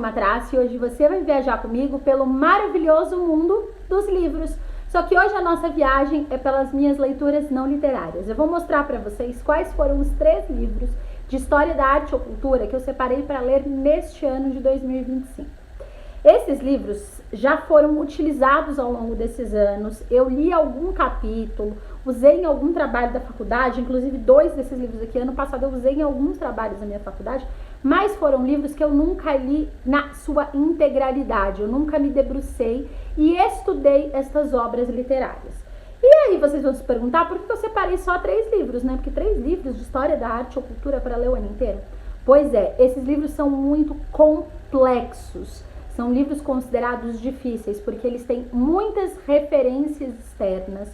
Atrás, e hoje você vai viajar comigo pelo maravilhoso mundo dos livros. Só que hoje a nossa viagem é pelas minhas leituras não literárias. Eu vou mostrar para vocês quais foram os 3 livros de história da arte ou cultura que eu separei para ler neste ano de 2025. Esses livros já foram utilizados ao longo desses anos, eu li algum capítulo, usei em algum trabalho da faculdade, inclusive 2 desses livros aqui, ano passado eu usei em alguns trabalhos da minha faculdade, mas foram livros que eu nunca li na sua integralidade, eu nunca me debrucei e estudei estas obras literárias. E aí vocês vão se perguntar por que eu separei só 3 livros, né? Porque 3 livros de história da arte ou cultura para ler o ano inteiro? Pois é, esses livros são muito complexos. São livros considerados difíceis porque eles têm muitas referências externas,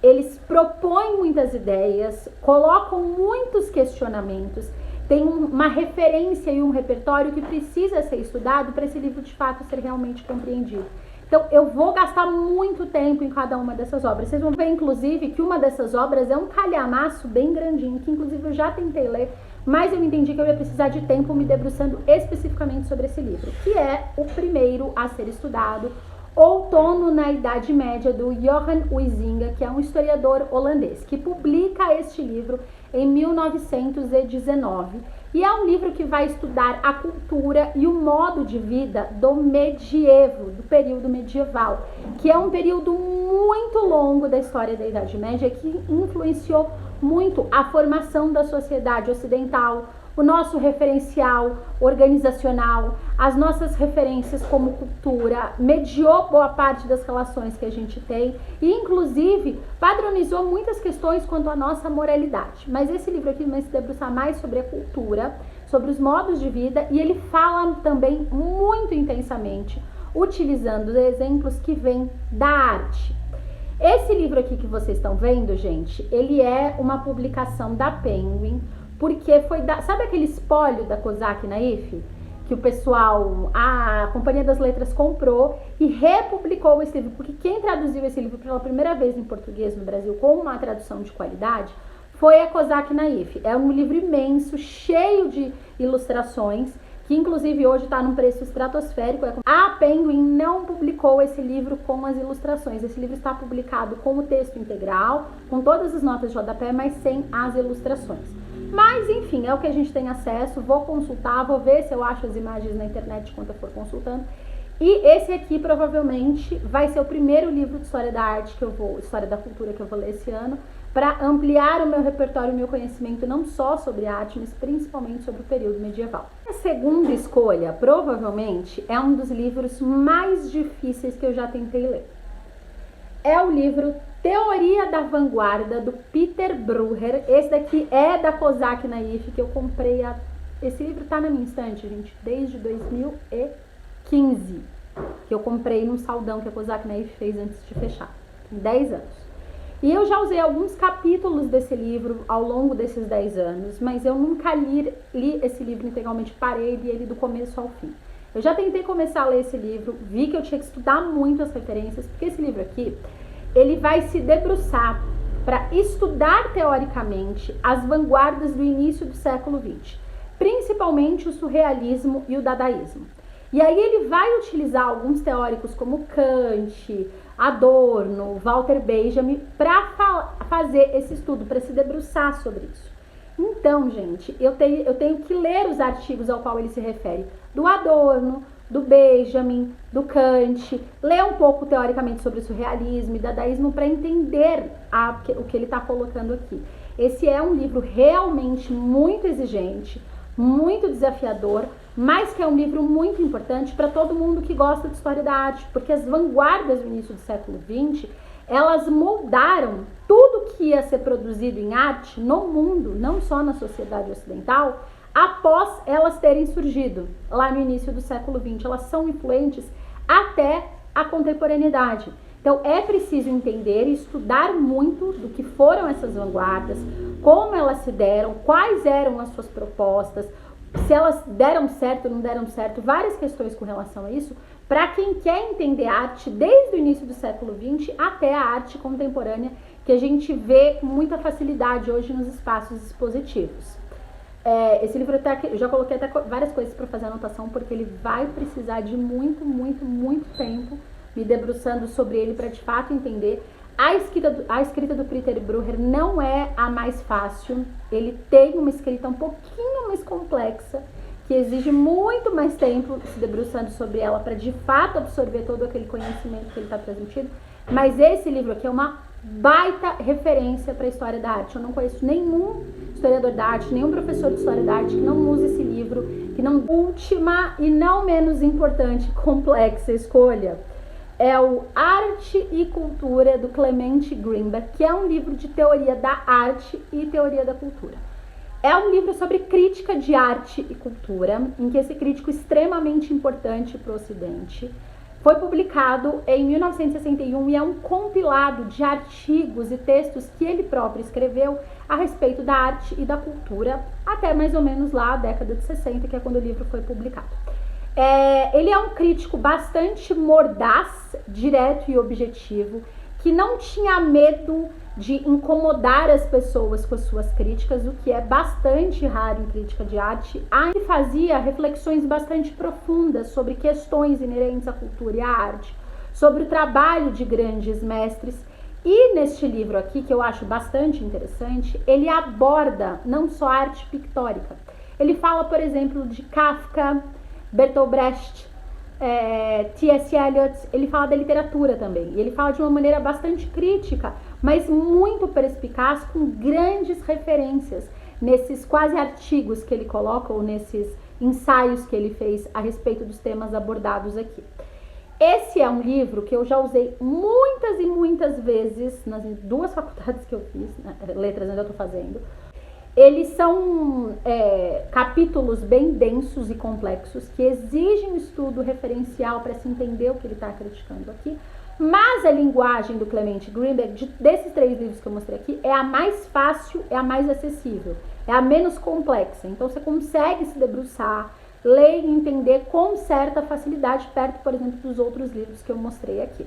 eles propõem muitas ideias, colocam muitos questionamentos, tem uma referência e um repertório que precisa ser estudado para esse livro de fato ser realmente compreendido. Então eu vou gastar muito tempo em cada uma dessas obras. Vocês vão ver inclusive que uma dessas obras é um calhamaço bem grandinho, que inclusive eu já tentei ler, mas eu entendi que eu ia precisar de tempo me debruçando especificamente sobre esse livro, que é o primeiro a ser estudado, Outono na Idade Média, do Johan Huizinga, que é um historiador holandês, que publica este livro em 1919. E é um livro que vai estudar a cultura e o modo de vida do medievo, do período medieval, que é um período muito longo da história da Idade Média, que influenciou muito a formação da sociedade ocidental, o nosso referencial organizacional, as nossas referências como cultura, mediou boa parte das relações que a gente tem e, inclusive, padronizou muitas questões quanto à nossa moralidade. Mas esse livro aqui vai se debruçar mais sobre a cultura, sobre os modos de vida, e ele fala também muito intensamente, utilizando exemplos que vêm da arte. Esse livro aqui que vocês estão vendo, gente, ele é uma publicação da Penguin, porque foi sabe aquele espólio da Kozak Naif? Que o pessoal, a Companhia das Letras comprou e republicou esse livro, porque quem traduziu esse livro pela primeira vez em português no Brasil com uma tradução de qualidade foi a Kozak Naif. É um livro imenso, cheio de ilustrações, que inclusive hoje está num preço estratosférico. A Penguin não publicou esse livro com as ilustrações. Esse livro está publicado com o texto integral, com todas as notas de rodapé, mas sem as ilustrações. Mas, enfim, é o que a gente tem acesso, vou consultar, vou ver se eu acho as imagens na internet enquanto eu for consultando. E esse aqui provavelmente vai ser o primeiro livro de história da arte história da cultura que eu vou ler esse ano, para ampliar o meu repertório e o meu conhecimento não só sobre arte, mas principalmente sobre o período medieval. A segunda escolha, provavelmente, é um dos livros mais difíceis que eu já tentei ler. É o livro Teoria da Vanguarda, do Peter Bruegger. Esse daqui é da Kozak Naif, que eu comprei. Esse livro tá na minha estante, gente, desde 2015, que eu comprei num saldão que a Kozak Naif fez antes de fechar, em 10 anos. E eu já usei alguns capítulos desse livro ao longo desses 10 anos, mas eu nunca li esse livro integralmente, parei de ele do começo ao fim. Eu já tentei começar a ler esse livro, vi que eu tinha que estudar muito as referências, porque esse livro aqui, ele vai se debruçar para estudar teoricamente as vanguardas do início do século XX, principalmente o surrealismo e o dadaísmo. E aí ele vai utilizar alguns teóricos como Kant, Adorno, Walter Benjamin para fazer esse estudo, para se debruçar sobre isso. Então, gente, eu tenho que ler os artigos ao qual ele se refere, do Adorno, do Benjamin, do Kant, ler um pouco teoricamente sobre o surrealismo e dadaísmo para entender o que ele está colocando aqui. Esse é um livro realmente muito exigente, muito desafiador, mas que é um livro muito importante para todo mundo que gosta de história da arte, porque as vanguardas do início do século XX, elas moldaram tudo que ia ser produzido em arte no mundo, não só na sociedade ocidental, após elas terem surgido lá no início do século XX. Elas são influentes até a contemporaneidade. Então é preciso entender e estudar muito do que foram essas vanguardas, como elas se deram, quais eram as suas propostas, se elas deram certo ou não deram certo, várias questões com relação a isso, para quem quer entender arte desde o início do século XX até a arte contemporânea, que a gente vê com muita facilidade hoje nos espaços expositivos. Esse livro eu já coloquei até várias coisas para fazer anotação, porque ele vai precisar de muito, muito, muito tempo me debruçando sobre ele para de fato entender. A escrita do Peter Bruegel não é a mais fácil, ele tem uma escrita um pouquinho mais complexa, que exige muito mais tempo se debruçando sobre ela para de fato absorver todo aquele conhecimento que ele está transmitindo. Mas esse livro aqui é uma baita referência para a história da arte. Eu não conheço nenhum historiador da arte, nenhum professor de história da arte que não use esse livro, que não... Última e não menos importante, complexa escolha é o Arte e Cultura, do Clement Greenberg, que é um livro de teoria da arte e teoria da cultura. É um livro sobre crítica de arte e cultura, em que esse crítico extremamente importante para o Ocidente foi publicado em 1961 e é um compilado de artigos e textos que ele próprio escreveu a respeito da arte e da cultura, até mais ou menos lá a década de 60, que é quando o livro foi publicado. Ele é um crítico bastante mordaz, direto e objetivo, que não tinha medo de incomodar as pessoas com as suas críticas, o que é bastante raro em crítica de arte. Ele fazia reflexões bastante profundas sobre questões inerentes à cultura e à arte, sobre o trabalho de grandes mestres. E neste livro aqui, que eu acho bastante interessante, ele aborda não só a arte pictórica. Ele fala, por exemplo, de Kafka, Bertolt Brecht, T.S. Eliot. Ele fala da literatura também. E ele fala de uma maneira bastante crítica, mas muito perspicaz, com grandes referências nesses quase artigos que ele coloca, ou nesses ensaios que ele fez a respeito dos temas abordados aqui. Esse é um livro que eu já usei muitas e muitas vezes nas 2 faculdades que eu fiz, né, letras ainda estou fazendo. Eles são capítulos bem densos e complexos, que exigem um estudo referencial para se entender o que ele está criticando aqui. Mas a linguagem do Clement Greenberg, desses 3 livros que eu mostrei aqui, é a mais fácil, é a mais acessível, é a menos complexa. Então você consegue se debruçar, ler e entender com certa facilidade, perto, por exemplo, dos outros livros que eu mostrei aqui.